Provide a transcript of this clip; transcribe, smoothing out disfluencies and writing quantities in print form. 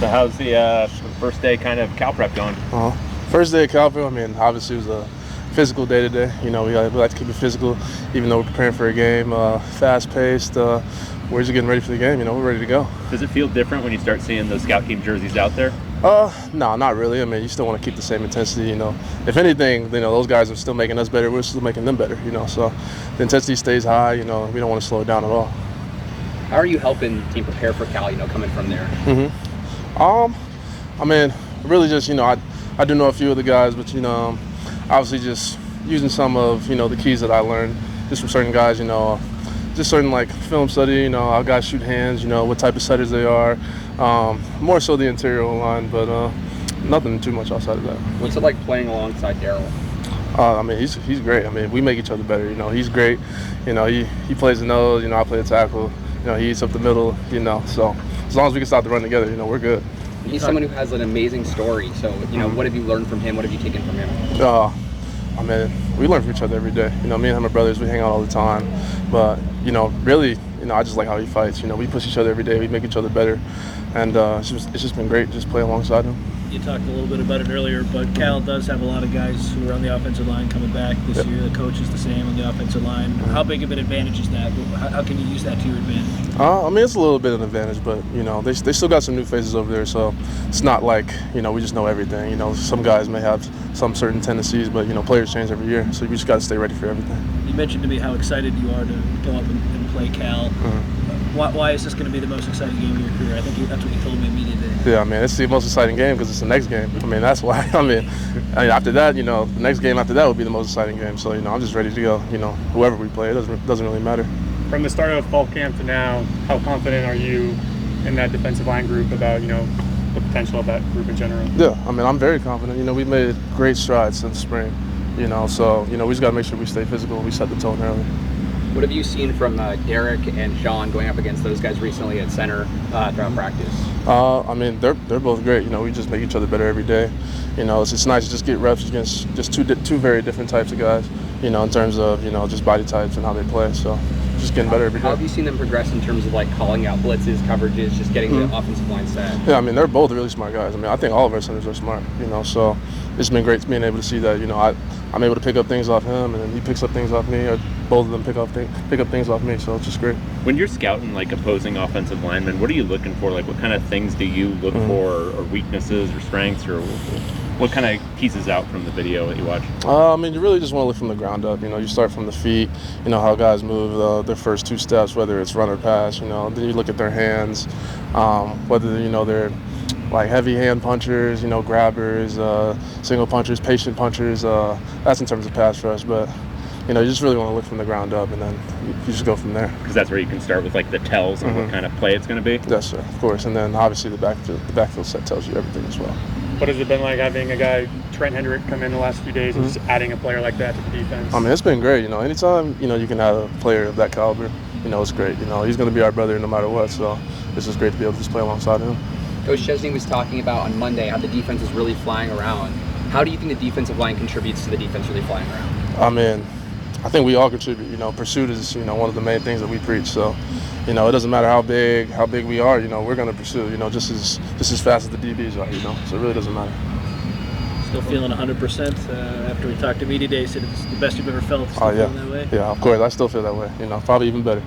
So how's the first day kind of Cal prep going? First day of Cal prep, I mean, obviously it was a physical day today. You know, we like to keep it physical, even though we're preparing for a game, fast-paced. We're just getting ready for the game. You know, we're ready to go. Does it feel different when you start seeing those scout team jerseys out there? No, not really. I mean, you still want to keep the same intensity, you know. If anything, you know, those guys are still making us better. We're still making them better, you know. So the intensity stays high, you know. We don't want to slow it down at all. How are you helping the team prepare for Cal, you know, coming from there? I mean, really just, you know, I do know a few of the guys, but, you know, obviously just using some of, you know, the keys that I learned just from certain guys, you know, just certain, like, film study, you know, how guys shoot hands, you know, what type of setters they are. More so the interior line, but nothing too much outside of that. What's it like playing alongside Daryl? I mean, he's great. I mean, we make each other better. You know, he's great. You know, he plays the nose. You know, I play the tackle. You know, he eats up the middle. You know, so as long as we can stop the run together, you know, we're good. He's someone who has an amazing story. So, you know, what have you learned from him? What have you taken from him? I mean, we learn from each other every day. You know, me and him are brothers. We hang out all the time. But, you know, really, you know, I just like how he fights. You know, we push each other every day. We make each other better. And it's just been great just play alongside him. You talked a little bit about it earlier, but Cal does have a lot of guys who are on the offensive line coming back this year. The coach is the same on the offensive line. How big of an advantage is that? How can you use that to your advantage? I mean, it's a little bit of an advantage, but, you know, they still got some new faces over there, so it's not like, you know, we just know everything. You know, some guys may have some certain tendencies, but, you know, players change every year, so we just got to stay ready for everything. You mentioned to me how excited you are to go up and play Cal. Why is this going to be the most exciting game of your career? I think that's what you told me immediately. Yeah, I mean, it's the most exciting game because it's the next game. I mean, that's why. I mean, after that, you know, the next game after that will be the most exciting game. So, you know, I'm just ready to go. You know, whoever we play, it doesn't really matter. From the start of fall camp to now, how confident are you in that defensive line group about, you know, the potential of that group in general? Yeah, I mean, I'm very confident. You know, we've made great strides since spring. You know, so, you know, we just got to make sure we stay physical and we set the tone early. What have you seen from Derek and Sean going up against those guys recently at center throughout practice? I mean, they're both great. You know, we just make each other better every day. You know, it's nice to just get reps against just two very different types of guys, you know, in terms of, you know, just body types and how they play. So just getting better every day. How have you seen them progress in terms of, like, calling out blitzes, coverages, just getting the offensive line set? Yeah, I mean, they're both really smart guys. I mean, I think all of our centers are smart, you know, so it's been great being able to see that, you know, I'm able to pick up things off him, and then he picks up things off me, or both of them pick up things off me, so it's just great. When you're scouting, like, opposing offensive linemen, what are you looking for? Like, what kind of things do you look for, or weaknesses or strengths, or what kind of pieces out from the video that you watch? I mean, you really just want to look from the ground up. You know, you start from the feet, you know, how guys move their first two steps, whether it's run or pass, you know. Then you look at their hands, whether, you know, they're like heavy hand punchers, you know, grabbers, single punchers, patient punchers. That's in terms of pass rush, but, you know, you just really want to look from the ground up, and then you just go from there. Because that's where you can start with, like, the tells and what kind of play it's going to be? Yes, sir, of course. And then obviously the backfield set tells you everything as well. What has it been like having a guy, Trent Hendrick, come in the last few days and just adding a player like that to the defense? I mean, it's been great. You know, anytime, you know, you can add a player of that caliber, you know, it's great. You know, he's going to be our brother no matter what, so it's just great to be able to just play alongside him. Coach Chesney was talking about on Monday how the defense is really flying around. How do you think the defensive line contributes to the defense really flying around? I mean, I think we all contribute. You know, pursuit is, you know, one of the main things that we preach. So, you know, it doesn't matter how big we are. You know, we're going to pursue. You know, just as fast as the DBs are. You know, so it really doesn't matter. Still feeling 100% after we talked to media day. Said it's the best you've ever felt. Still feeling that way? Yeah, of course. I still feel that way. You know, probably even better.